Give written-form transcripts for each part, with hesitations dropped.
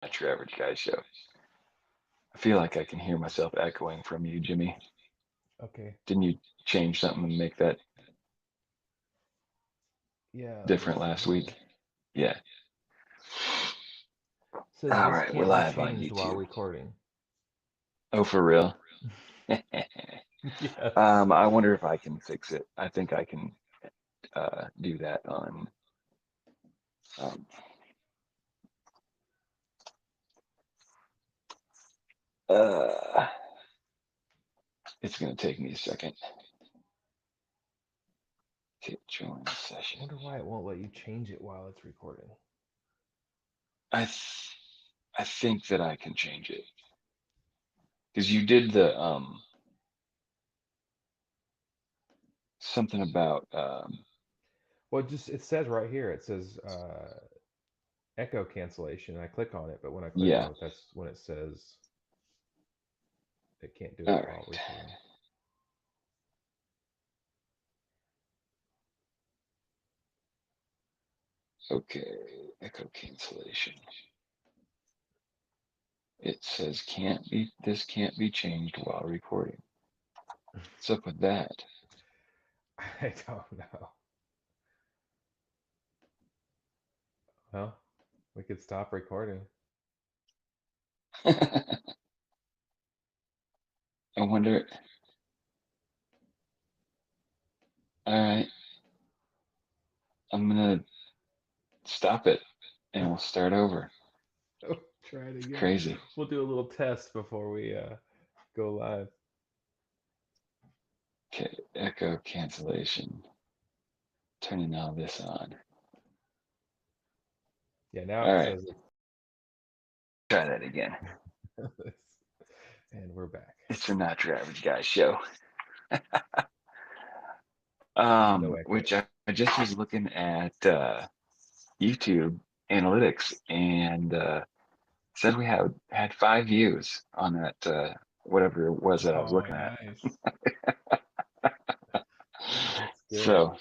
Not your average guy show. I feel like I can hear myself echoing from you, Jimmy. Okay. Didn't you change something and make that Yeah, let me different see last here. week? Yeah. Says All this right, we're can't be live on changed while YouTube. recording. Oh, for real? Yes. I wonder if I can fix it. I think I can do that on. Um, uh, it's going to take me a second to join the I session. wonder why it won't let you change it while it's recording. I think that I can change it because you did the something about Well, it says right here. It says echo cancellation. And I click on it, but when I click yeah. on it, that's when it says it can't do All it while right. recording. Okay. Echo cancellation. It says can't be. This can't be changed while recording. What's up with that? I don't know. Well, we could stop recording. I wonder. All right. I'm gonna stop it and we'll start over. Oh, try it It's again. crazy. We'll do a little test before we go live. Okay, echo cancellation. Turning all this on. Yeah, now All it right, says try that again. it's, and we're back. It's a not your average guy show. No Which echo. I just was looking at YouTube analytics and said we had 5 views on that whatever it was that I was Oh, looking at. nice. That's good. So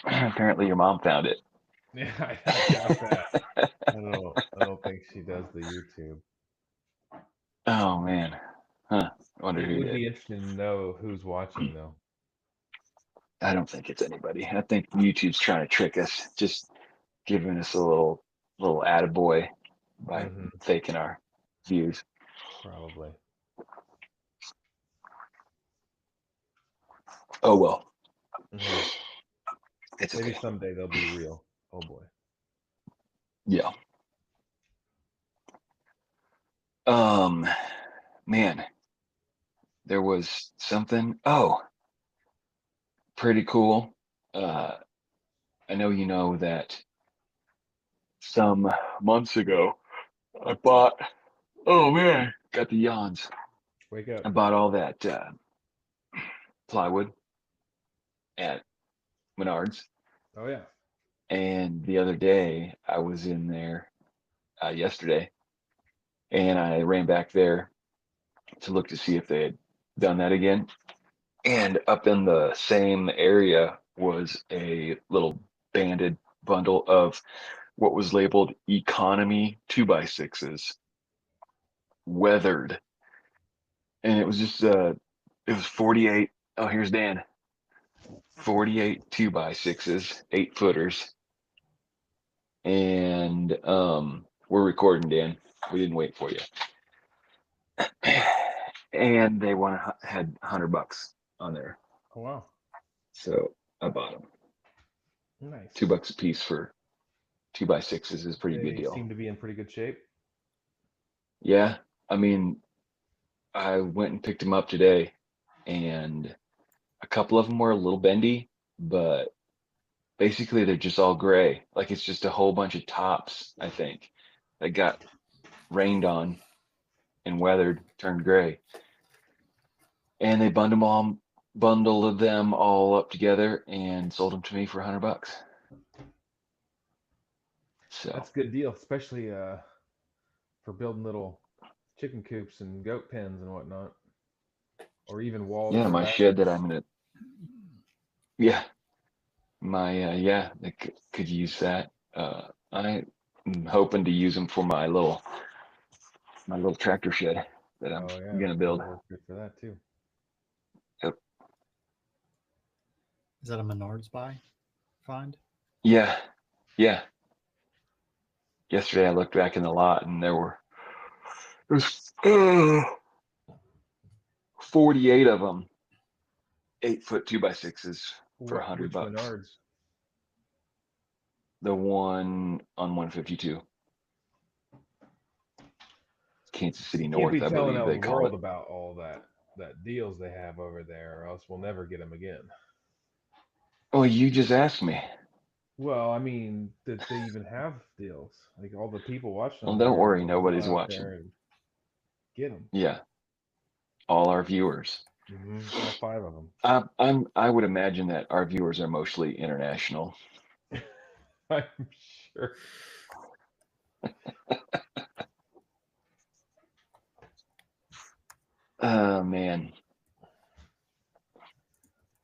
apparently your mom found it. Yeah, I doubt that. I don't think she does the YouTube. Oh man, huh? I wonder It who would did. be interesting to know who's watching though. I don't think it's anybody. I think YouTube's trying to trick us, just giving us a little attaboy by Hmm. faking our views. Probably. Oh well, Hmm. it's Maybe okay. someday they'll be real. Oh boy. Yeah. Um, man, there was something. Oh, pretty cool. Uh, I know you know that some months ago I bought. Oh man, got the yawns. Wake I up. bought all that plywood at Menards, Oh yeah. and the other day I was in there yesterday, and I ran back there to look to see if they had done that again. And up in the same area was a little banded bundle of what was labeled economy 2x6s, weathered. And it was just, it was 48. Oh, here's Dan. 48 2x6s, 8 footers. And we're recording, Dan. We didn't wait for you. And they had $100 on there. Oh wow. So I bought them. Nice. $2 a piece for 2x6s is a pretty good They deal. seem to be in pretty good shape. Yeah, I mean, I went and picked them up today, and a couple of them were a little bendy, but basically they're just all gray. Like it's just a whole bunch of tops, I think, that got rained on and weathered, turned gray. And they bundled them all up together and sold them to me for $100. So That's a good deal, especially for building little chicken coops and goat pens and whatnot, or even walls yeah, for my shed that bathrooms. I'm gonna, yeah, my yeah, they could use that. I'm hoping to use them for my little my little tractor shed that I'm Oh yeah, gonna build. that'll work good for that too. Yep. Is that a Menards buy find? Yeah, yeah. Yesterday I looked back in the lot and there's 48 of them, 8-foot 2x6s for Which $100. Menards? The one on 152, Kansas City You can't be North, I telling believe all they the call it. world about all that deals they have over there, or else we'll never get them again. Oh, you just asked me. Well, I mean, that they even have deals. Like all the people watching Well, over don't here worry, will go nobody's out watching. there and get them. Yeah, all our viewers. All five of them. I would imagine that our viewers are mostly international. I'm sure. Oh man.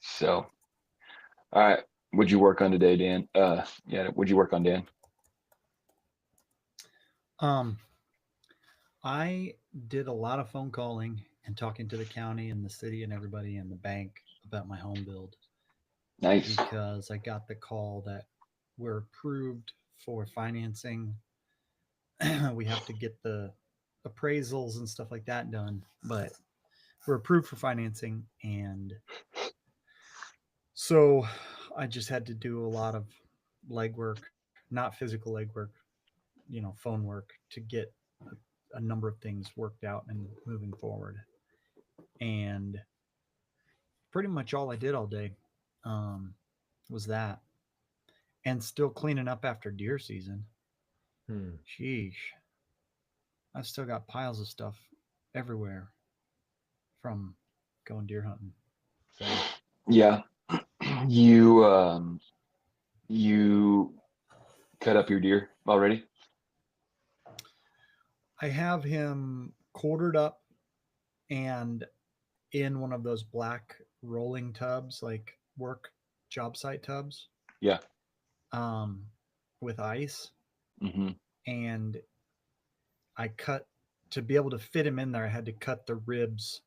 So, all right. What'd you work on today, Dan? Yeah. What'd you work on, Dan? Um, I did a lot of phone calling and talking to the county and the city and everybody in the bank about my home build Nice. because I got the call that we're approved for financing. We have to get the appraisals and stuff like that done, but we're approved for financing. And so I just had to do a lot of legwork, not physical legwork, phone work to get a number of things worked out and moving forward. And pretty much all I did all day um, was that, and still cleaning up after deer season. Hmm. Sheesh, I've still got piles of stuff everywhere from going deer hunting. Same. Yeah. You cut up your deer already? I have him quartered up and in one of those black rolling tubs, like work job site tubs, Yeah. um, with ice. Mm-hmm. And I cut to be able to fit him in there. I had to cut the ribs.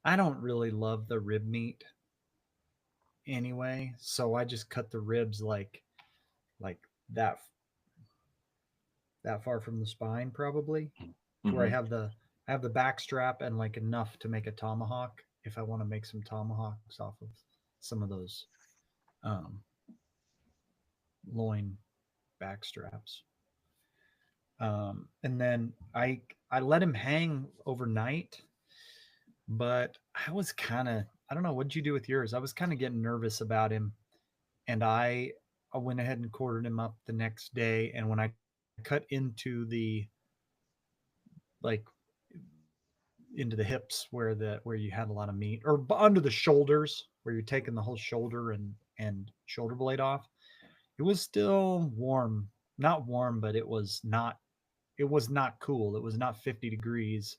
I don't really love the rib meat anyway, so I just cut the ribs like that that far from the spine, probably to where Mm-hmm. I have the back strap and like enough to make a tomahawk if I want to make some tomahawks off of some of those um, loin back straps. And then I let him hang overnight, but I don't know, what'd you do with yours? I was kind of getting nervous about him, and I went ahead and quartered him up the next day. And when I cut like into the hips where you had a lot of meat, or under the shoulders where you're taking the whole shoulder and shoulder blade off, it was still warm. Not warm, but it was not cool. It was not 50 degrees.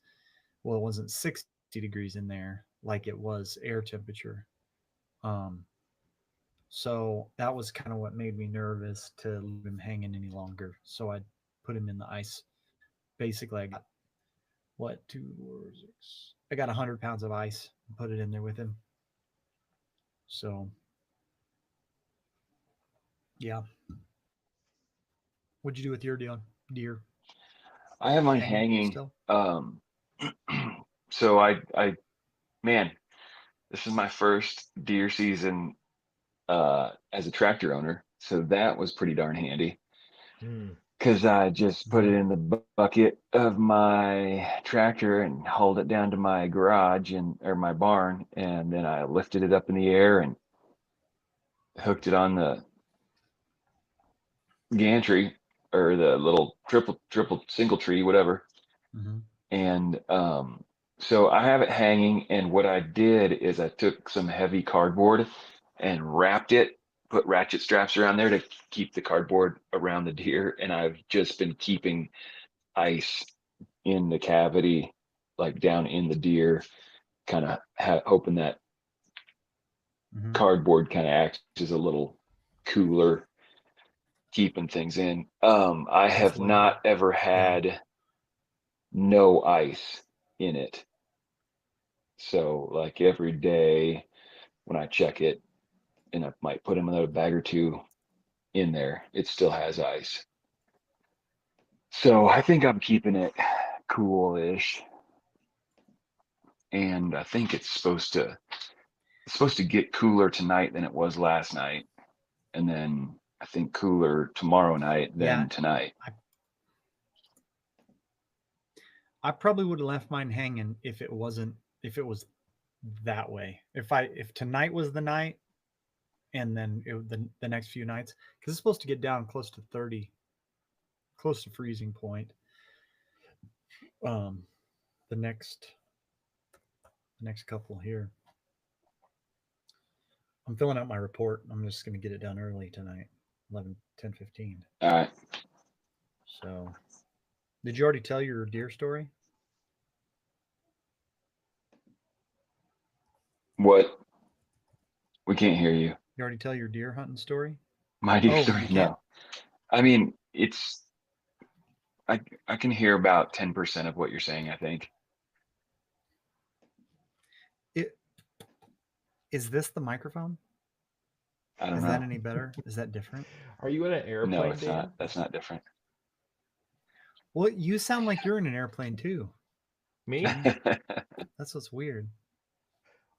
Well, it wasn't 60 degrees in there like it was air temperature. Um, so that was kind of what made me nervous to leave him hanging any longer. So I put him in the ice. Basically, I got what, 2 4 6. I got 100 pounds of ice and put it in there with him. So yeah, what'd you do with your deer I have mine hanging hanging. still? So man, this is my first deer season as a tractor owner, so that was pretty darn handy Hmm. because I just put it Mm-hmm. in the bucket of my tractor and hauled it down to my garage or my barn, and then I lifted it up in the air and hooked it on the gantry or the little triple single tree, whatever. Mm-hmm. And so I have it hanging. And what I did is I took some heavy cardboard and wrapped it, put ratchet straps around there to keep the cardboard around the deer. And I've just been keeping ice in the cavity, like down in the deer, kind of hoping that Mm-hmm. cardboard kind of acts as a little cooler, keeping things in. I Just have like, not ever yeah. had no ice in it. So like every day when I check it, and I might put another bag or two in there, it still has ice. So I think I'm keeping it cool-ish. And I think it's supposed to get cooler tonight than it was last night. And then I think cooler tomorrow night than Yeah. tonight. I probably would have left mine hanging if it was that way. If tonight was the night, and then the next few nights, because it's supposed to get down close to 30, close to freezing point. The next couple here. I'm filling out my report. I'm just going to get it done early tonight, 11, 10, 15. All right. So, did you already tell your deer story? What? We can't hear you. You already tell your deer hunting story? My deer Oh, story? you can't? No. I mean, I can hear about 10% of what you're saying, I think. Is this the microphone? I don't Is know. that any better? Is that different? Are you in an airplane, No, it's Dan? not. That's not different. Well, you sound like you're in an airplane too. Me? That's what's weird.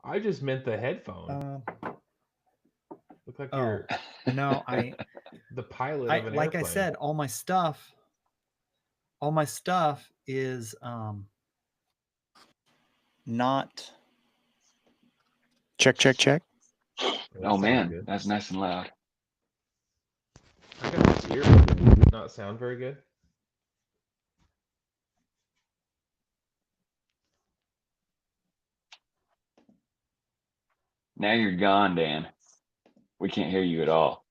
I just meant the headphone. Look like Oh, you're no, the pilot of an like airplane. I said, all my stuff is not check. That Oh sounds man, good. that's nice and loud. I got this earbud. Does it not sound very good? Now you're gone, Dan. We can't hear you at all.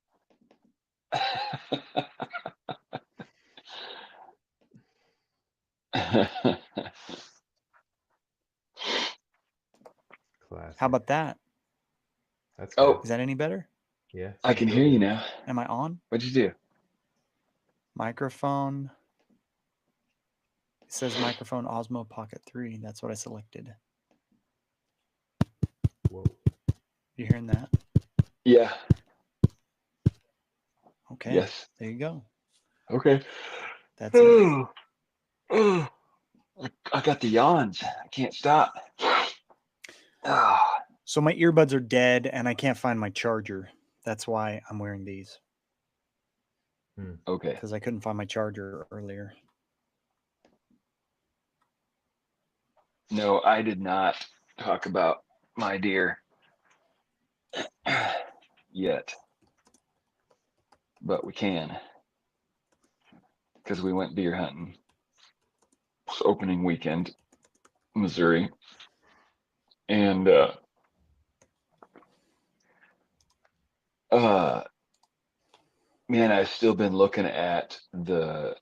Classic. How about that? That's Oh. good. Is that any better? Yeah. I can sounds hear real you good. now. Am I on? What'd you do? Microphone. It says microphone Osmo Pocket 3. That's what I selected. Whoa. You hearing that? Yeah. Okay. Yes. There you go. Okay. That's it. Oh, I got the yawns. I can't stop. So my earbuds are dead and I can't find my charger. That's why I'm wearing these. Okay. Because I couldn't find my charger earlier. No, I did not talk about my deer yet, but we can, because we went deer hunting. It's opening weekend, Missouri, and man, I've still been looking at the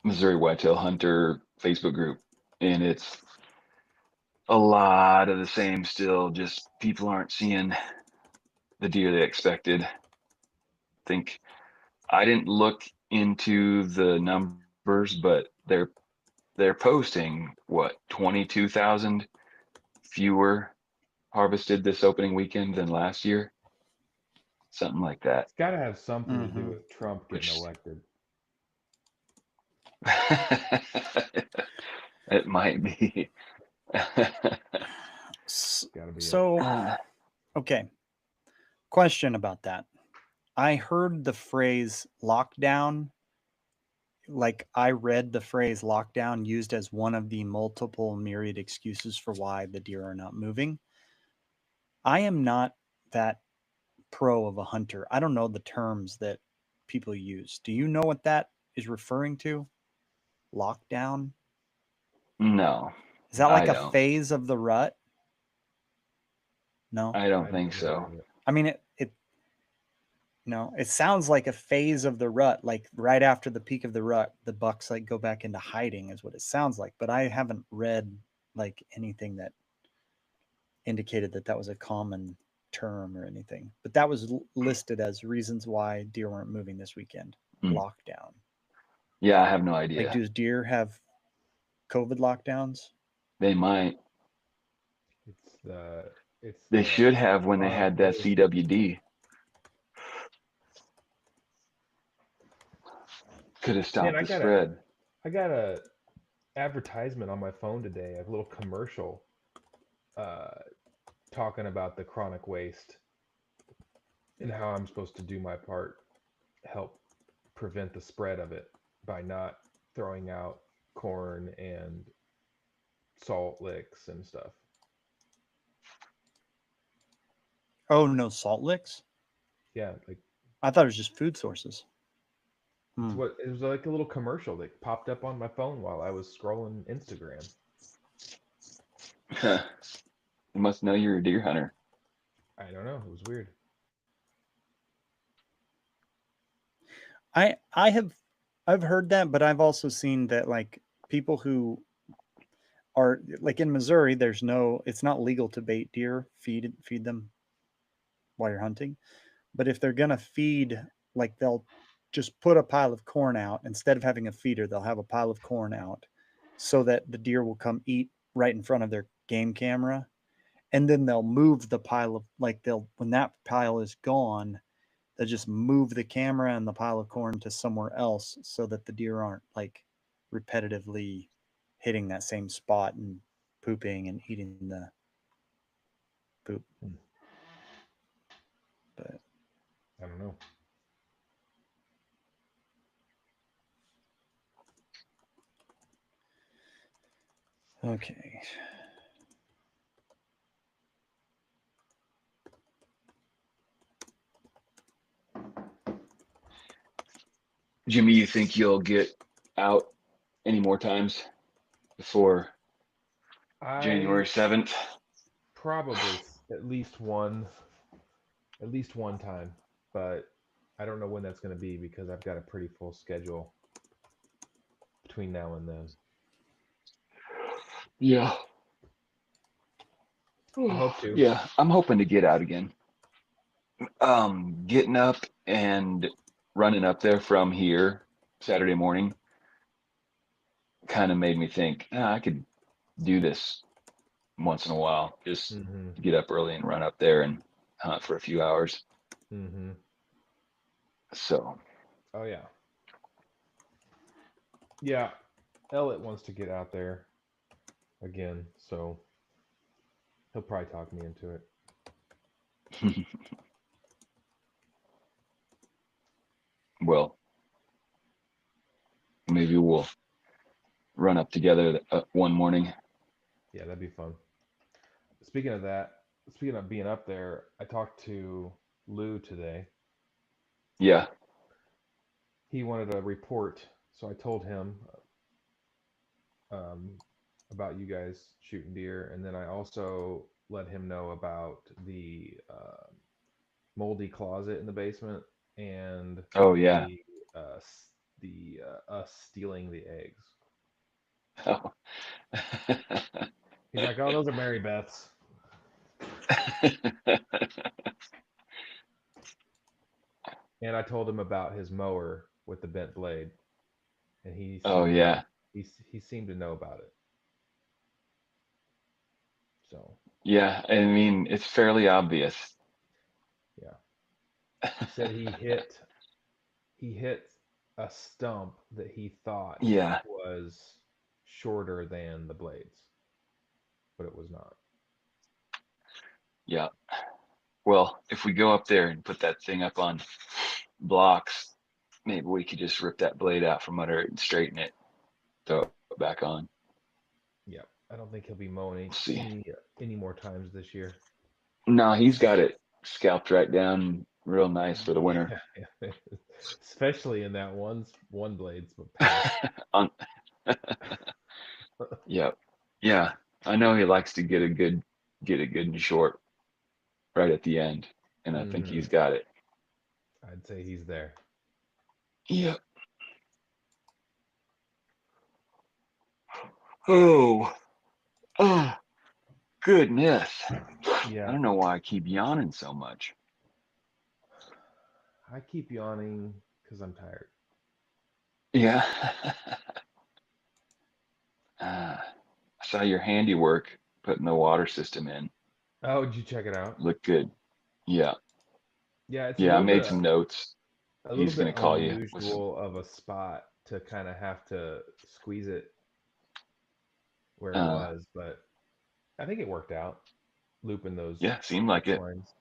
Missouri Whitetail Hunter Facebook group, and it's a lot of the same still. Just people aren't seeing the deer they expected. I think I didn't look into the numbers, but they're posting what 22,000 fewer harvested this opening weekend than last year, something like that. It's got to have something to do with Trump getting elected. It might be. Gotta be So, okay. Question about that. I heard the phrase lockdown, like I read the phrase lockdown used as one of the multiple myriad excuses for why the deer are not moving. I am not that pro of a hunter. I don't know the terms that people use. Do you know what that is referring to? Lockdown? No. Is that like I a don't. phase of the rut? No. I don't think so. I mean, it sounds like a phase of the rut, like right after the peak of the rut, the bucks like go back into hiding is what it sounds like. But I haven't read like anything that indicated that that was a common term or anything. But that was listed as reasons why deer weren't moving this weekend. Lockdown. Yeah, I have no idea. Like, do deer have COVID lockdowns? They might. It's They the should have when they had that waste. CWD. Could have stopped Man, the spread. I got a advertisement on my phone today, a little commercial talking about the chronic waste and how I'm supposed to do my part, help prevent the spread of it by not throwing out corn and salt licks and stuff. Oh, no salt licks? Yeah, like I thought it was just food sources. it's what it was like a little commercial that popped up on my phone while I was scrolling Instagram. You must know you're a deer hunter. I don't know, it was weird. I've heard that, but I've also seen that like people who are like in Missouri, it's not legal to bait deer, feed them while you're hunting. But if they're gonna feed, like they'll just put a pile of corn out instead of having a feeder, they'll have a pile of corn out so that the deer will come eat right in front of their game camera. And then they'll move the pile of when that pile is gone, they'll just move the camera and the pile of corn to somewhere else so that the deer aren't like repetitively hitting that same spot and pooping and eating the poop. But I don't know. okay. Jimmy, you think you'll get out any more times before January 7th? Probably at least one time, but I don't know when that's going to be because I've got a pretty full schedule between now and then. Yeah. I hope to. Yeah, I'm hoping to get out again. Getting up and running up there from here Saturday morning kind of made me think, I could do this once in a while. Just get up early and run up there and hunt for a few hours. So. Oh yeah. Yeah, Elliot wants to get out there again, so he'll probably talk me into it. Well, maybe we'll run up together one morning. Yeah, that'd be fun. Speaking of that, speaking of being up there, I talked to Lou today. Yeah. He wanted a report, so I told him about you guys shooting deer, and then I also let him know about the moldy closet in the basement and Oh yeah. the us stealing the eggs. Oh. He's like, "Oh, those are Mary Beth's." And I told him about his mower with the bent blade, and he Oh seemed yeah. he seemed to know about it. So Yeah, I mean it's fairly obvious. yeah, he said he hit a stump that he thought Yeah. was shorter than the blades, but it was not. Yeah. Well, if we go up there and put that thing up on blocks, maybe we could just rip that blade out from under it and straighten it, throw it back on. Yeah, I don't think he'll be mowing any more times this year. No, he's got it scalped right down real nice for the winter. Yeah. Especially in that one blade's path. On, yeah. Yeah. I know he likes to get it good and short right at the end. And I think he's got it. I'd say he's there. Yep. Oh. Oh. Goodness. Yeah. I don't know why I keep yawning so much. I keep yawning because I'm tired. Yeah. saw your handiwork putting the water system in. Oh, did you check it out? Looked good. Yeah. Yeah, it's Yeah, I made some notes. a little He's bit gonna call you with some. unusual of a spot to kind of have to squeeze it where it Uh, was, but I think it worked out. Looping those yeah, seemed like X it. lines.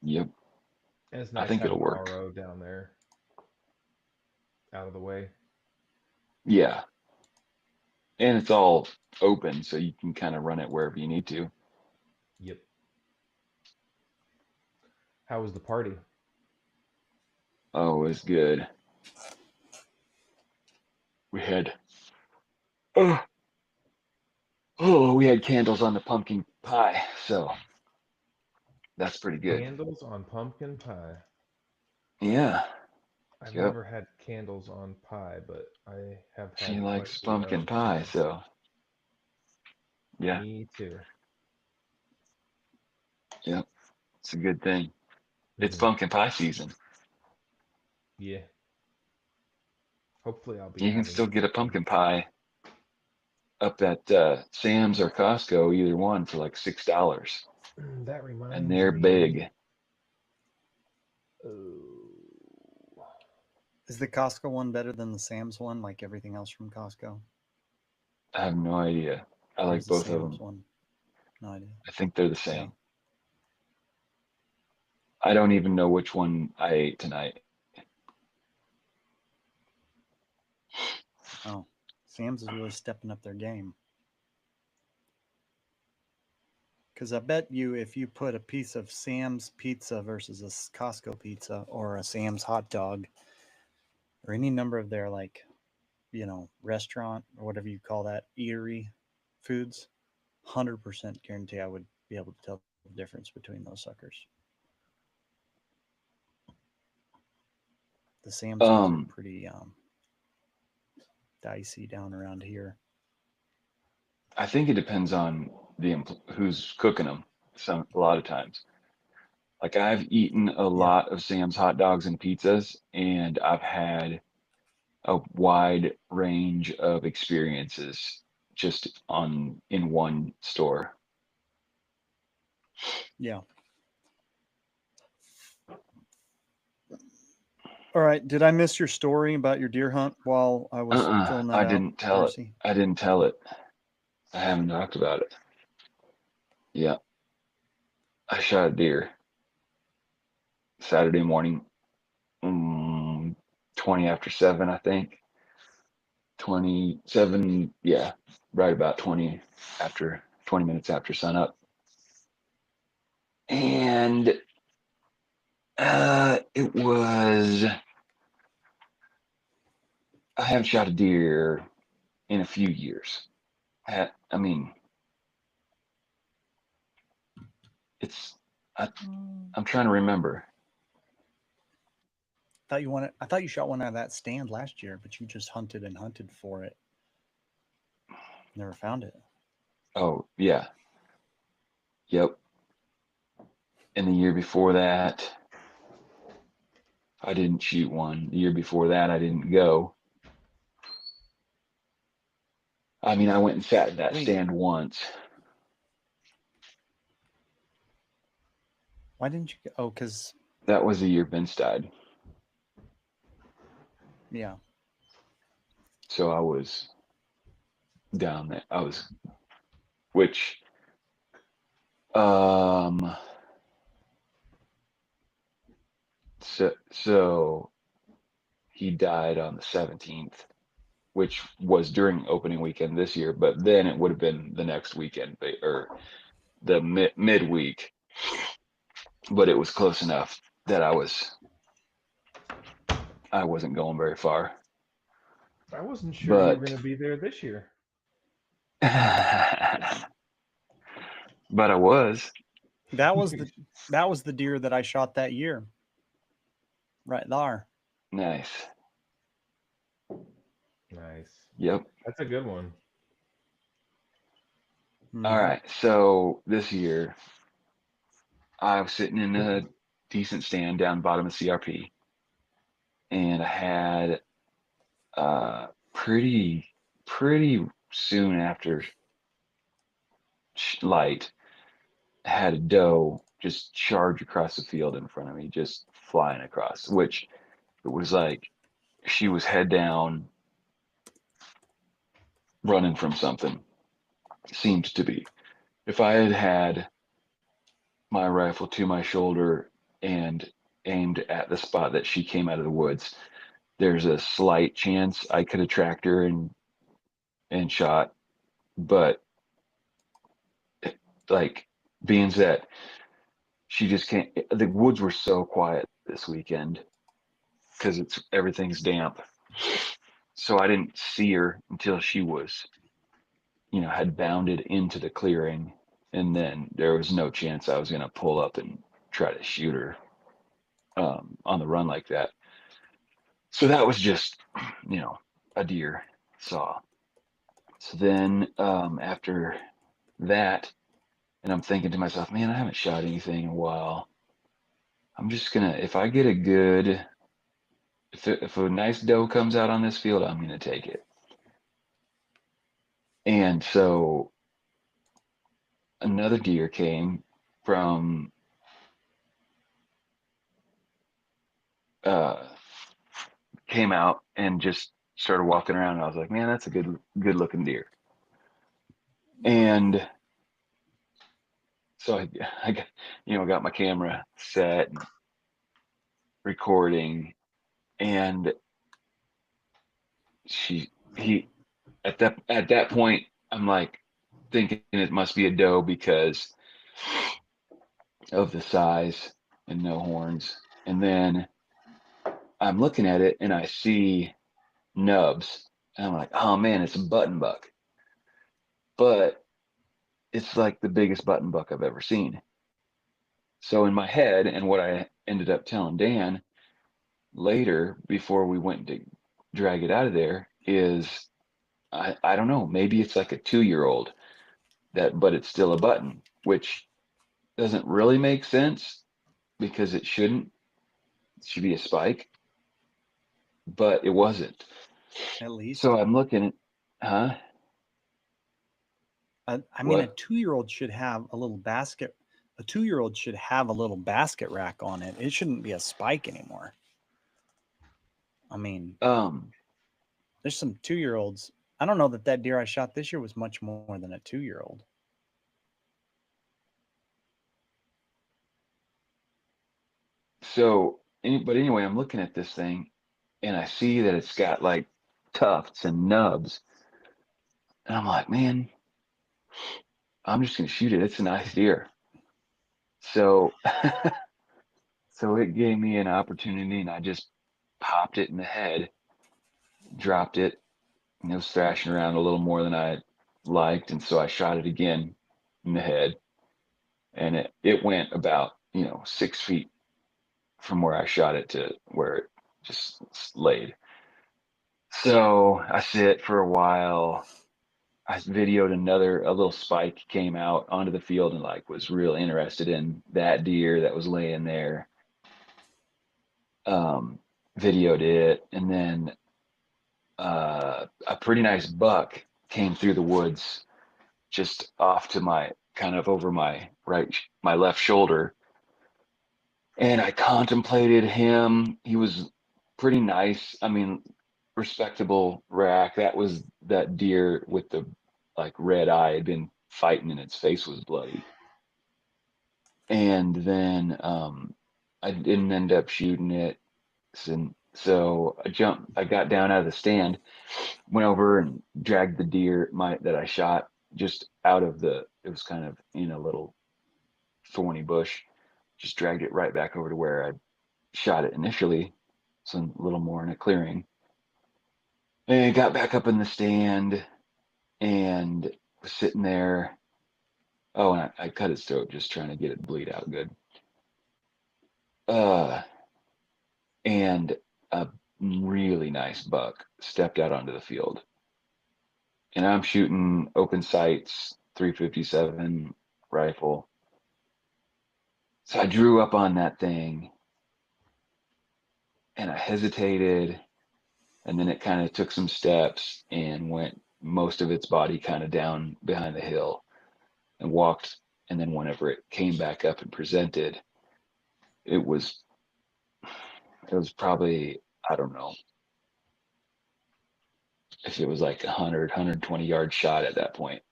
Yep. And it's I nice think it'll having the work. RO down there out of the way. Yeah, and it's all open, so you can kind of run it wherever you need to. Yep. How was the party? Oh, it was good. We had oh, we had candles on the pumpkin pie, so that's pretty good. Candles on pumpkin pie. Yeah. I've Yep. never had candles on pie, but I have She had quite likes a few pumpkin of pie, candles. so yeah. Me too. Yep. It's a good thing. It's Hmm. pumpkin pie season. Yeah. Hopefully, I'll be You can having still some get a of them. pumpkin pie up at Sam's or Costco, either one, for like $6, That and reminds they're me. big. Oh, Is the Costco one better than the Sam's one, like everything else from Costco? I have no idea. I Or like is the both of Sam's them. one? No idea. I think they're the Yeah. same. I don't even know which one I ate tonight. Oh, Sam's is really stepping up their game. Because I bet you if you put a piece of Sam's pizza versus a Costco pizza or a Sam's hot dog or any number of their, like, restaurant or whatever you call that, eatery foods, 100% guarantee I would be able to tell the difference between those suckers. The Sam's ones are Um, pretty dicey down around here. I think it depends on who's cooking them. A lot of times, like I've eaten a Yeah. lot of Sam's hot dogs and pizzas, and I've had a wide range of experiences just on in one store. Yeah. All right. Did I miss your story about your deer hunt while I was filling that I out, didn't tell it. Darcy? I didn't tell it. I haven't talked about it. Yeah, I shot a deer Saturday morning, 20 after 7, I think. 27, yeah, right about 20 minutes after sunup. And it was, I haven't shot a deer in a few years. I mean, it's, I, I'm trying to remember. I thought you shot one out of that stand last year, but you just hunted and hunted for it. Never found it. Oh, yeah, yep. And the year before that, I didn't shoot one. The year before that, I didn't go. I mean, I went and sat in that Wait, stand once. why didn't you go? Oh, because, That was the year Vince died. yeah. So I was down there. Which, um, so he died on the 17th, which was during opening weekend this year, but then it would have been the next weekend or the midweek. But it was close enough that I wasn't going very far. I wasn't sure you were But going to be there this year. but I was. That was the deer that I shot that year. Right there. Nice. Nice. Yep. That's a good one. All Mm-hmm. right. So this year I was sitting in a decent stand down bottom of CRP, and I had pretty soon after light, had a doe just charge across the field in front of me, just flying across, which it was like she was head down running from something, seemed to be. If I had had my rifle to my shoulder and aimed at the spot that she came out of the woods, there's a slight chance I could have tracked her and shot. But like, being that she just can't, the woods were so quiet this weekend because everything's damp. So I didn't see her until she was, had bounded into the clearing, and then there was no chance I was going to pull up and try to shoot her on the run like that. So that was just, a deer saw. So then after that, and I'm thinking to myself, man, I haven't shot anything in a while. I'm just gonna, if I get a good, if a nice doe comes out on this field, I'm gonna take it. And so another deer came from came out and just started walking around. And I was like, man, that's a good looking deer. And so I got my camera set and recording, and he at that point, I'm like thinking it must be a doe because of the size and no horns. And then I'm looking at it and I see nubs, and I'm like, oh man, it's a button buck. But it's like the biggest button buck I've ever seen. So in my head, and what I ended up telling Dan later before we went to drag it out of there is, I don't know, maybe it's like a 2-year-old but it's still a button, which doesn't really make sense because it should be a spike, but it wasn't. At least. So I'm looking at, huh? I mean, a What? 2-year-old should have a little basket. A 2-year-old should have a little basket rack on it. It shouldn't be a spike anymore. I mean, there's some 2-year-olds. I don't know that deer I shot this year was much more than a 2-year-old. So, but anyway, I'm looking at this thing and I see that it's got like tufts and nubs. And I'm like, man, I'm just going to shoot it. It's a nice deer. So, so it gave me an opportunity, and I just popped it in the head, dropped it, and it was thrashing around a little more than I liked. And so I shot it again in the head, and it went about, 6 feet from where I shot it to where it just laid. So I sit for a while. I videoed a little spike came out onto the field and like was real interested in that deer that was laying there. Videoed it, and then a pretty nice buck came through the woods just off to my kind of over my left shoulder, and I contemplated him. He was pretty nice. I mean, respectable rack. That was that deer with the like red eye had been fighting and its face was bloody. And then I didn't end up shooting it. So I got down out of the stand, went over and dragged the deer that I shot just out of it was kind of in a little thorny bush, just dragged it right back over to where I shot it initially, so a little more in a clearing. And got back up in the stand and was sitting there. Oh, and I cut its throat just trying to get it to bleed out good. And a really nice buck stepped out onto the field. And I'm shooting open sights, 357 rifle. So I drew up on that thing and I hesitated and then it kind of took some steps and went most of its body kind of down behind the hill and walked. And then whenever it came back up and presented, it was probably, I don't know if it was like 120 yard shot at that point.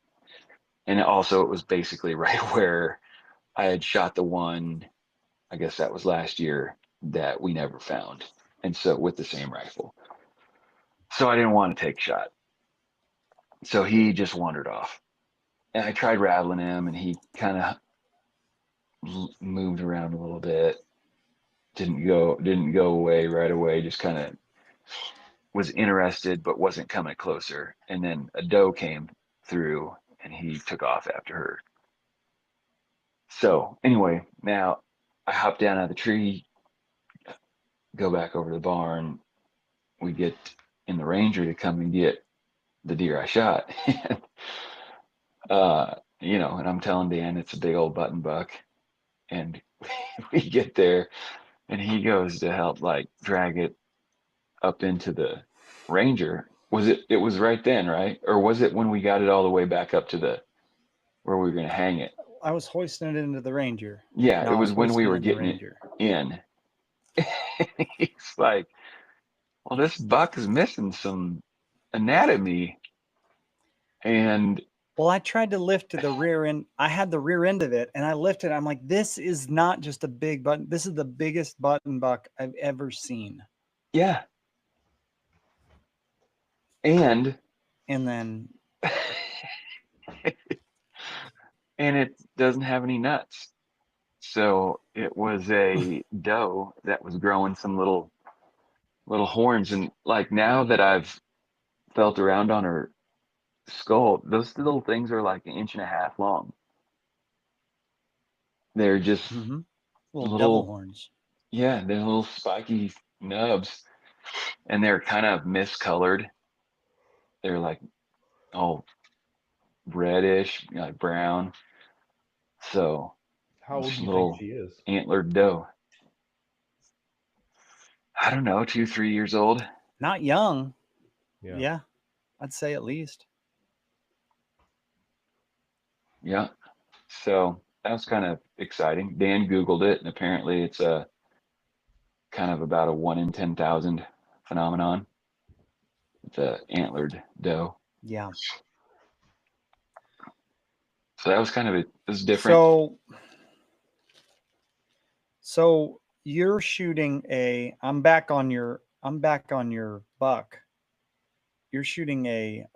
And also it was basically right where I had shot the one, I guess that was last year, that we never found. And so with the same rifle. So I didn't want to take a shot. So he just wandered off. And I tried rattling him, and he kind of moved around a little bit. Didn't go away right away, just kind of was interested but wasn't coming closer. And then a doe came through and he took off after her. So anyway, now I hop down out of the tree, go back over to the barn. We get in the ranger to come and get the deer I shot. And I'm telling Dan it's a big old button buck. And we get there and he goes to help like drag it up into the ranger. It was right then, right? Or was it when we got it all the way back up to the where we were going to hang it? I was hoisting it into the ranger. Yeah, No, it was when we were getting it in. He's like, well, this buck is missing some anatomy. And well, I tried to lift to the rear end. I had the rear end of it and I lifted. I'm like, this is not just a big button. This is the biggest button buck I've ever seen. yeah. And then and it doesn't have any nuts. So it was a doe that was growing some little horns. And like now that I've felt around on her skull, those little things are like 1.5 inches long. They're just little devil horns. Yeah, they're little spiky nubs, and they're kind of miscolored. They're like all reddish, like brown. So How old this do you little think she is? antlered doe. I don't know, 2-3 years old. Not young. Yeah. I'd say at least. Yeah. So that was kind of exciting. Dan Googled it, and apparently it's a kind of about a 1 in 10,000 phenomenon. It's a antlered doe. Yeah. So that was kind of it. It was different. So you're shooting I'm back on your buck. You're shooting a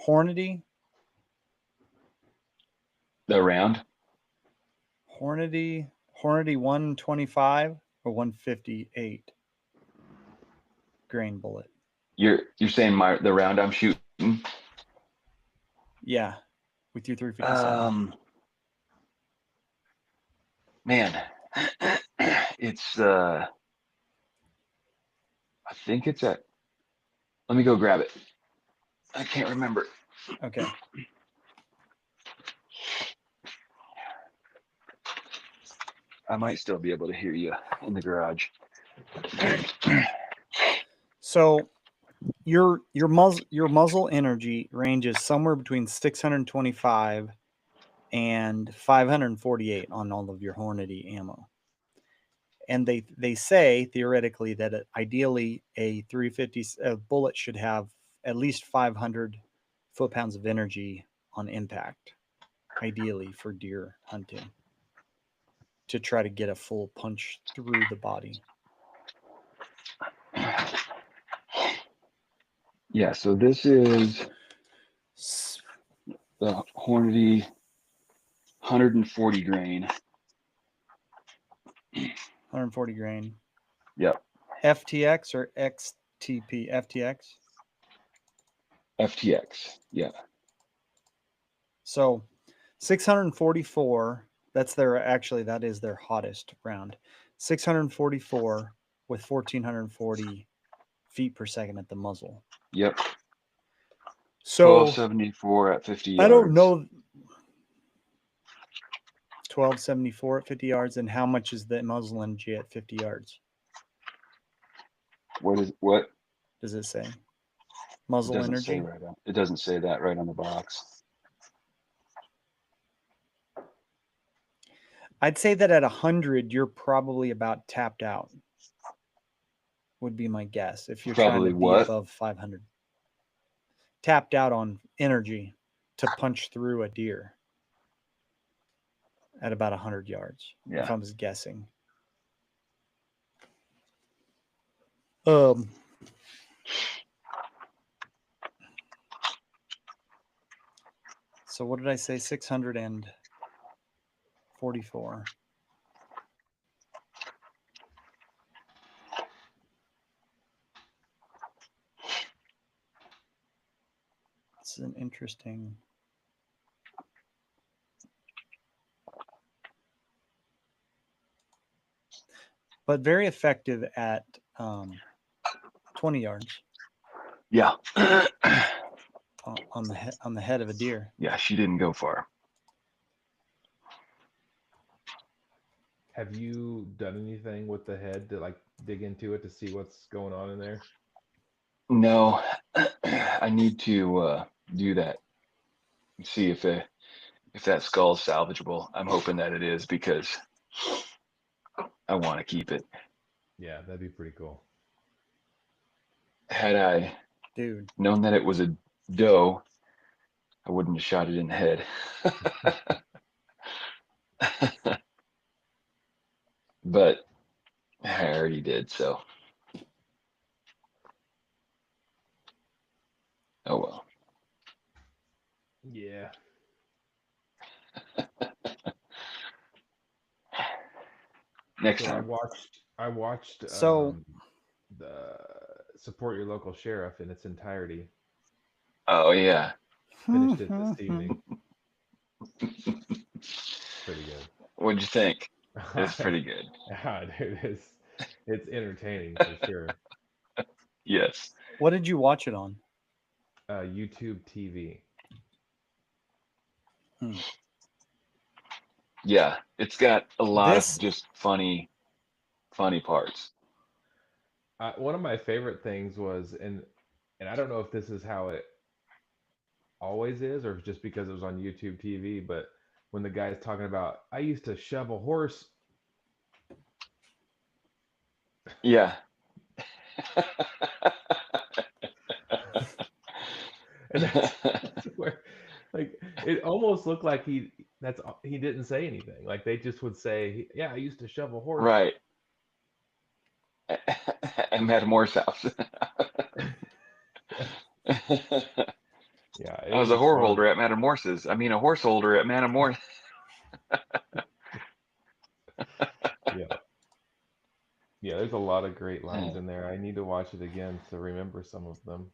Hornady. The round. Hornady 125 or 158 grain bullet. You're saying the round I'm shooting? Yeah, with your 357. Man, it's I think it's at. Let me go grab it. I can't remember. Okay. I might still be able to hear you in the garage. So your muzzle energy ranges somewhere between 625 and 548 on all of your Hornady ammo. And they say theoretically that ideally a 350 bullet should have at least 500 foot-pounds of energy on impact, ideally for deer hunting, to try to get a full punch through the body. Yeah, so this is the Hornady 140 grain. 140 grain. Yep. FTX or XTP? FTX? FTX. Yeah. So 644, that is their hottest round. 644 with 1440 feet per second at the muzzle. Yep. So 1274 at 50 yards. I don't know. 1274 at 50 yards. And how much is the muzzle energy at 50 yards? What? Does it say? It Muzzle doesn't say energy? right on. It doesn't say that right on the box. I'd say that at 100, you're probably about tapped out. Would be my guess. If you're trying Probably to be what? above 500. Tapped out on energy to punch through a deer at about 100 yards, Yeah. if I was guessing. So what did I say? 644. It's an interesting. But very effective at 20 yards. Yeah. on the head of a deer. Yeah, she didn't go far. Have you done anything with the head to like dig into it to see what's going on in there? No, I need to do that. See if that skull is salvageable. I'm hoping that it is because I want to keep it. Yeah, that'd be pretty cool. Had I Dude, known that it was a doe, I wouldn't have shot it in the head. But I already did, so. Oh well. Yeah. Next So time. I watched So- the Support Your Local Sheriff in its entirety. Oh yeah. Finished it this evening. Pretty good. What'd you think? It's pretty good. Ah, dude, it's entertaining for sure. Yes. What did you watch it on? YouTube TV. Yeah, it's got a lot This- of just funny parts. One of my favorite things was, and I don't know if this is how it always is, or if it's just because it was on YouTube TV, but when the guy's talking about, I used to shove a horse. Yeah. And that's where, like, it almost looked like he didn't say anything. Like they just would say, "Yeah, I used to shove a horse." Right. And Madam Moore's house. Yeah, I was a whore fun. holder at Madam Morse's. I mean, a horse holder at Madam Moore. Yeah. Yeah, there's a lot of great lines in there. I need to watch it again to remember some of them.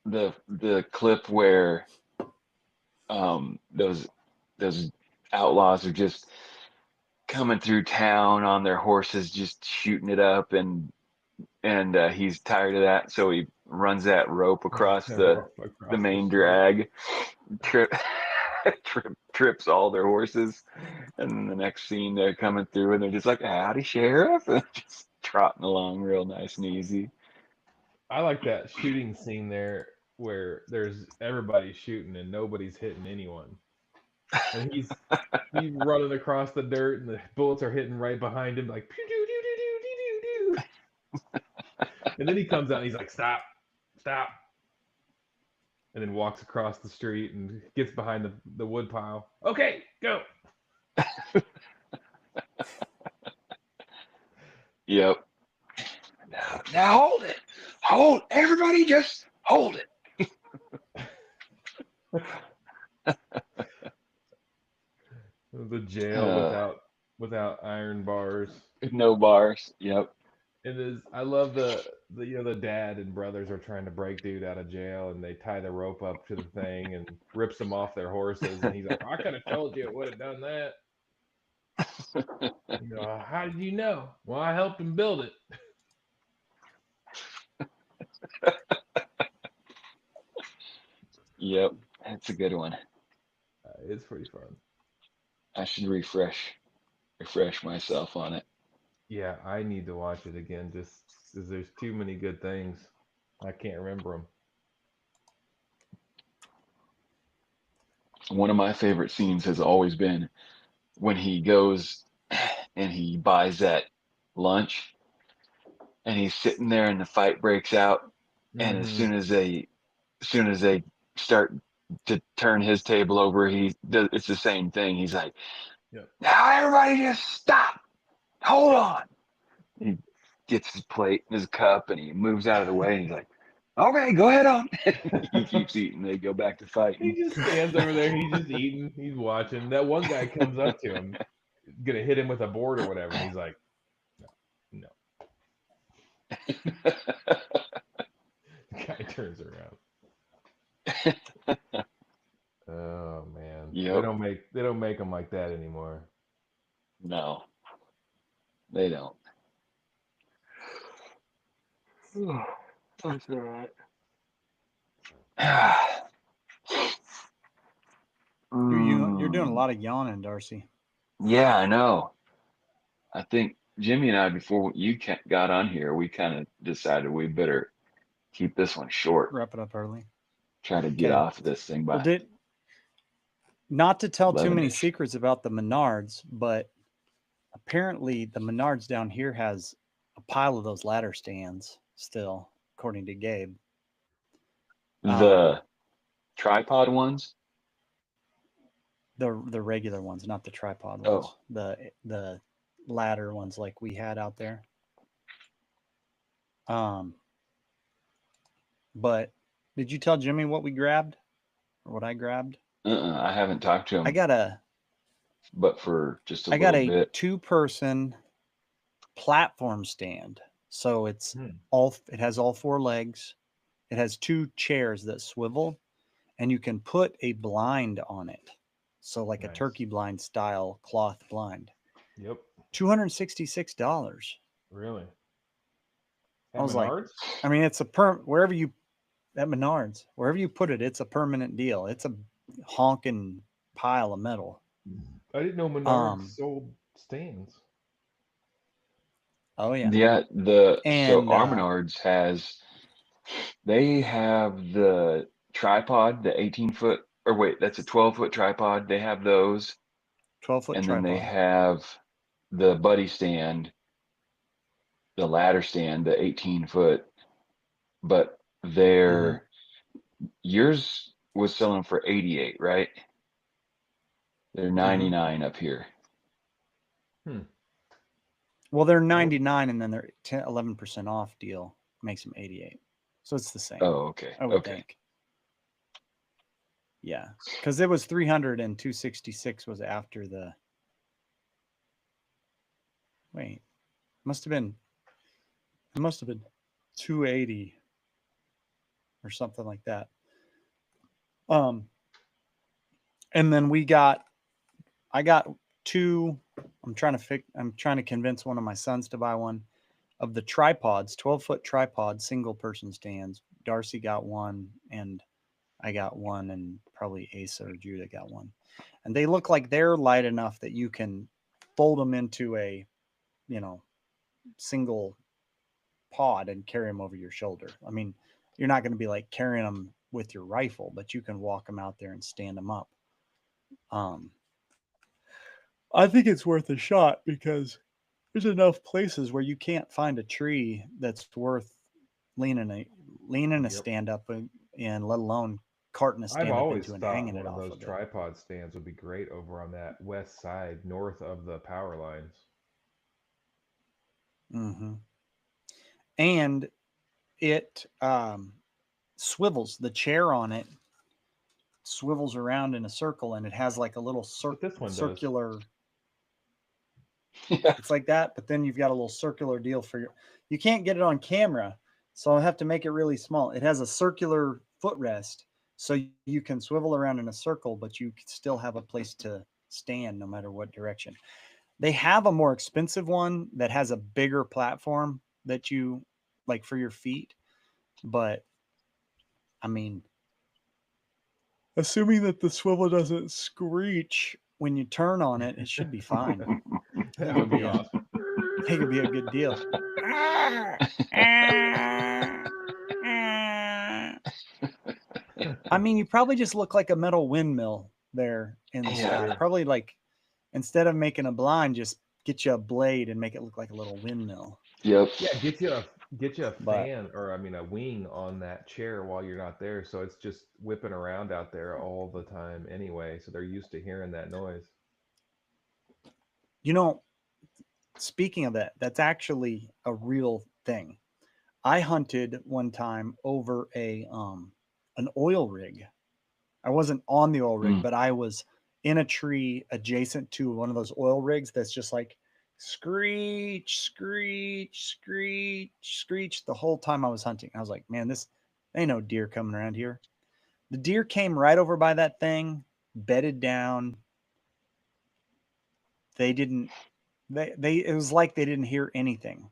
The clip where those outlaws are just coming through town on their horses, just shooting it up, and he's tired of that, so he runs that rope across the main drag, trips all their horses, and then the next scene they're coming through and they're just like, "Howdy, Sheriff," and just trotting along real nice and easy. I like that shooting scene there where there's everybody shooting and nobody's hitting anyone. And he's running across the dirt and the bullets are hitting right behind him like pew doo doo doo doo doo doo doo. And then he comes out and he's like, "Stop. Stop." And then walks across the street and gets behind the wood pile. "Okay, go." Yep. Now hold it. Hold, everybody, just hold it. The jail without iron bars. No bars. Yep. And I love the the dad and brothers are trying to break dude out of jail, and they tie the rope up to the thing and rips them off their horses, and he's like, "I could have told you it would have done that." How did you know? Well, I helped him build it. Yep. That's a good one. It's pretty fun. I should refresh myself on it. Yeah, I need to watch it again. Just 'cause there's too many good things. I can't remember them. One of my favorite scenes has always been when he goes and he buys that lunch and he's sitting there and the fight breaks out. And Mm-hmm. as soon as they start to turn his table over, he does, it's the same thing. He's like, Yep. now everybody just stop. Hold on. He gets his plate and his cup and he moves out of the way and he's like, okay, go ahead on. He keeps eating. They go back to He fighting. just stands over there. He's just eating. He's watching. That one guy comes up to him, gonna hit him with a board or whatever, and he's like, "No, no." The guy turns around. Oh man, Yep. they don't make them like that anymore. No, they don't. That's all right. You're doing a Mm, lot of yawning, Darcy. yeah, I know. I think Jimmy and I, before you got on here, we kind of decided we better keep this one short. Wrap it up early. Try to get Okay. off of this thing Well, by not to tell too many 11ish. secrets about the Menards, but apparently the Menards down here has a pile of those ladder stands still, according to Gabe. The tripod ones. The regular ones, not the tripod ones. Oh, The ladder ones like we had out there. But did you tell Jimmy what we grabbed or what I grabbed? I haven't talked to I him, got a but for just a I got little a bit. 2-person platform stand. So it has all 4 legs. It has 2 chairs that swivel and you can put a blind on it. So like a Nice. turkey blind style cloth blind. Yep. $266. Really. I At was like, Menards? I mean, it's at Menards, wherever you put it, it's a permanent deal. It's a honking pile of metal. I didn't know Menards sold stands. Oh yeah. Yeah, so And Armenards they have the tripod, the 18-foot, or wait, that's a 12-foot tripod. They have those, 12-foot and then they tripod. have the buddy stand, the ladder stand, the 18-foot. But Mhm. yours was selling for 88, right? They're Mhm. 99 up here. Well, they're 99 and then they're 11% off deal makes them 88. So it's the same. Oh, okay. I would Okay. think. Yeah. Cuz it was 300 and 266 was after the Wait. It must have been 280 or something like that. And then I got 2. I'm trying to convince one of my sons to buy one of the tripods, 12-foot tripod single person stands. Darcy got one and I got one, and probably Asa or Judah got one. And they look like they're light enough that you can fold them into a, single pod and carry them over your shoulder. I mean, you're not going to be like carrying them with your rifle, but you can walk them out there and stand them up. I think it's worth a shot because there's enough places where you can't find a tree that's worth leaning a stand up and let alone carting a I've stand up always into and thought hanging one it of off those of it. tripod stands would be great over on that west side, north of the power lines. Mm-hmm. And it swivels. The chair on it swivels around in a circle, and it has like a little But this one does. circular. Yeah. It's like that, but then you've got a little circular deal for your. You can't get it on camera, so I'll have to make it really small. It has a circular footrest, so you can swivel around in a circle, but you still have a place to stand no matter what direction. They have a more expensive one that has a bigger platform that you like for your feet, but I mean, assuming that the swivel doesn't screech when you turn on it, it should be fine. That would be Yeah. awesome. think it'd be a good deal. I mean, you probably just look like a metal windmill there in the Yeah. sky. Probably like instead of making a blind, just get you a blade and make it look like a little windmill. Yep. Yeah, get you a But- fan, or I mean a wing on that chair while you're not there, so it's just whipping around out there all the time anyway, so they're used to hearing that noise. You know, speaking of that, that's actually a real thing. I hunted one time over an oil rig. I wasn't on the oil rig, Mm. but I was in a tree adjacent to one of those oil rigs that's just like screech, screech, screech, screech the whole time I was hunting. I was like, man, this ain't no deer coming around here. The deer came right over by that thing, bedded down. They didn't they it was like they didn't hear anything.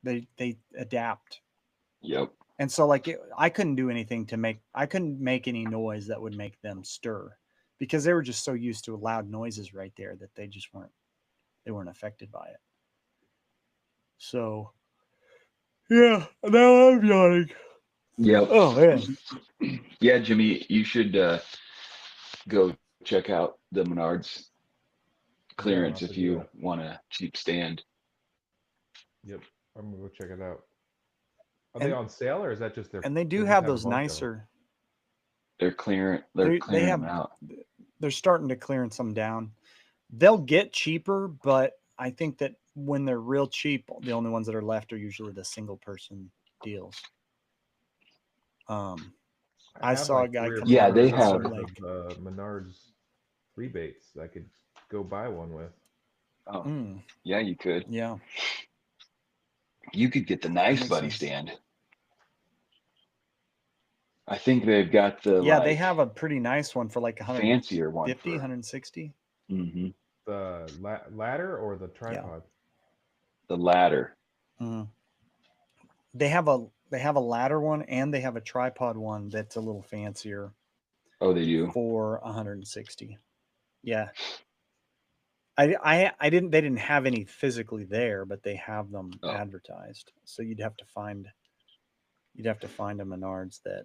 They adapt. Yep. And so like I couldn't do anything I couldn't make any noise that would make them stir because they were just so used to loud noises right there that they weren't affected by it. So yeah, now I'm yawning. Yep. Oh man. Yeah, Jimmy, you should go check out the Menards clearance have if to do you that. want a cheap stand. Yep, I'm gonna go check it out. Are they on sale, or is that just their? And they do just have a those bunch of them? nicer. They're clearing They them have out. they're starting to clearance them down. They'll get cheaper, but I think that when they're real cheap, the only ones that are left are usually the single person deals. I have saw a like guy 3 or coming 4 Yeah, out they of hundred have- Salt dollars Lake. of Menards rebates I could go buy one with. Oh, Mm, yeah, you could. yeah. You could get the nice makes buddy sense. stand. I think they've got the Yeah, like they have a pretty nice one for like 150, fancier one. 160. Mm-hmm. The ladder or the tripod? The ladder. Mm. They have a ladder one and they have a tripod one that's a little fancier Oh, they do. for 160. Yeah. They didn't have any physically there, but they have them advertised. So you'd have to find a Menards that.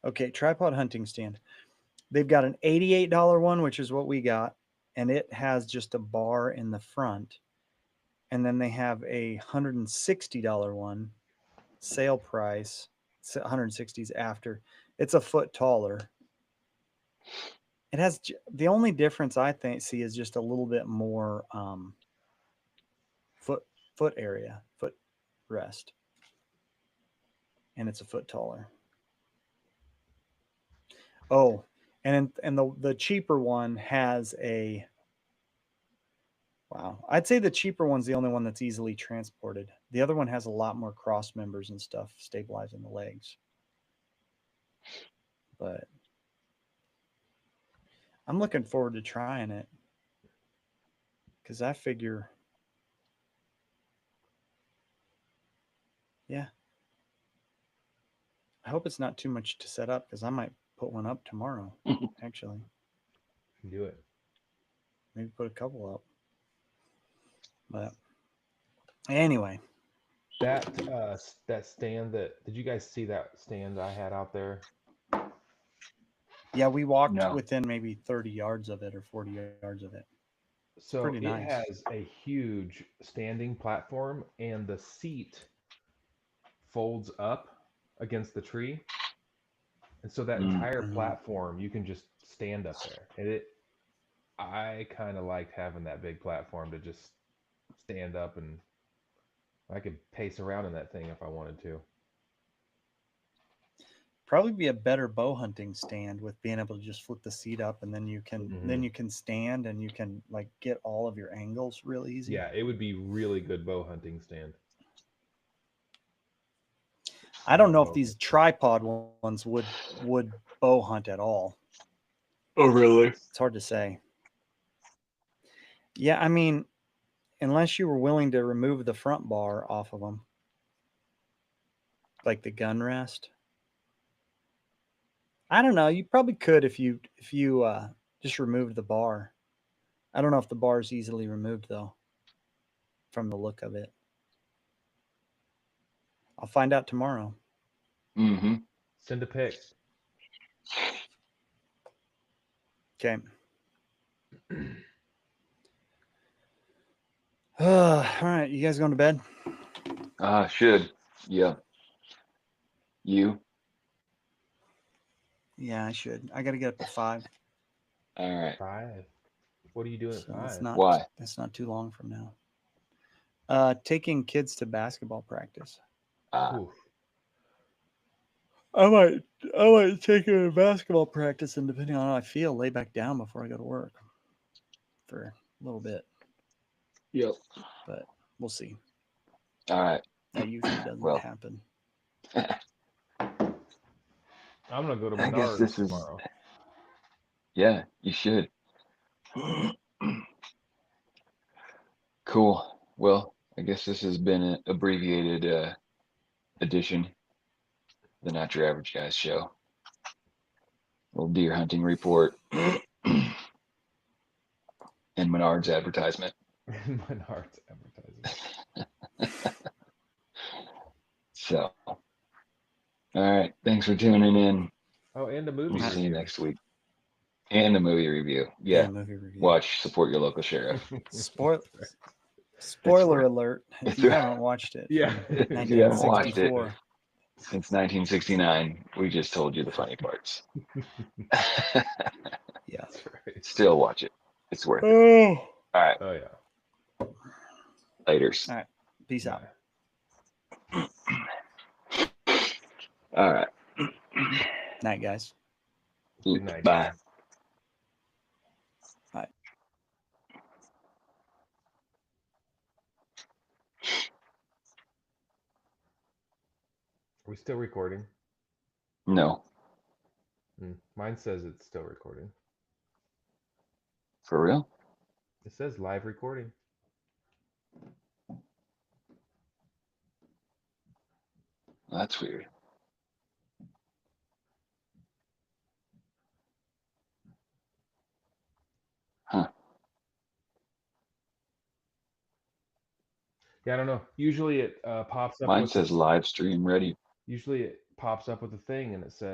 Okay, tripod hunting stand. They've got an $88 one, which is what we got, and it has just a bar in the front. And then they have a $160 one, sale price. 160s after. It's a foot taller. It has the only difference I see is just a little bit more foot area, foot rest, and it's a foot taller. Oh, and the cheaper one has a. Wow, I'd say the cheaper one's the only one that's easily transported. The other one has a lot more cross members and stuff stabilizing the legs. But I'm looking forward to trying it because I figure, yeah, I hope it's not too much to set up because I might put one up tomorrow. Actually, Do it. maybe put a couple up. But anyway, That stand did you guys see that stand I had out there? yeah, we walked No. within maybe 30 yards of it or 40 yards of it. So pretty it nice. has a huge standing platform, and the seat folds up against the tree, and so that entire Mhm. platform you can just stand up there. And I kind of liked having that big platform to just stand up, and I could pace around in that thing if I wanted to. Probably be a better bow hunting stand with being able to just flip the seat up and then you can stand and you can like get all of your angles real easy. Yeah, it would be really good bow hunting stand. I don't know if these tripod ones would bow hunt at all. Oh, really? It's hard to say. Yeah, I mean, unless you were willing to remove the front bar off of them, like the gun rest. I don't know. You probably could if you Just removed the bar. I don't know if the bar is easily removed though. From the look of it, I'll find out tomorrow. Mm-hmm. Send a pic. Okay. All right, you guys going to bed? Should. Yeah. You? Yeah, I should. I got to get up at 5. All right. 5. What are you doing at So 5? Why? That's not too long from now. Taking kids to basketball practice. Oof. I might take him to basketball practice, and depending on how I feel, lay back down before I go to work for a little bit. Yep. But we'll see. All right. That usually doesn't happen. I'm gonna go to I guess Menards this is. tomorrow. Yeah, you should. Cool. Well, I guess this has been an abbreviated edition, the Not Your Average Guys show. Little deer hunting report and Menards advertisement. Menards advertising. So, all right. Thanks for tuning in. Oh, and a movie We'll see you review. next week. And a movie review. Yeah, Yeah. movie review. Watch, support your local sheriff. Spoiler alert if It's you right. haven't watched it. Yeah. If you haven't watched it 1964. since 1969, we just told you the funny parts. Yeah. That's right. Still watch it. It's worth it. Oh. All right. Oh yeah. Laters. All right. Peace out. Bye. All right. Night, guys. Good night. Bye. Bye. Are we still recording? No. Mine says it's still recording. For real? It says live recording. That's weird. Huh. Yeah, I don't know. Usually it pops up Mine with says live stream ready. usually it pops up with a thing and it says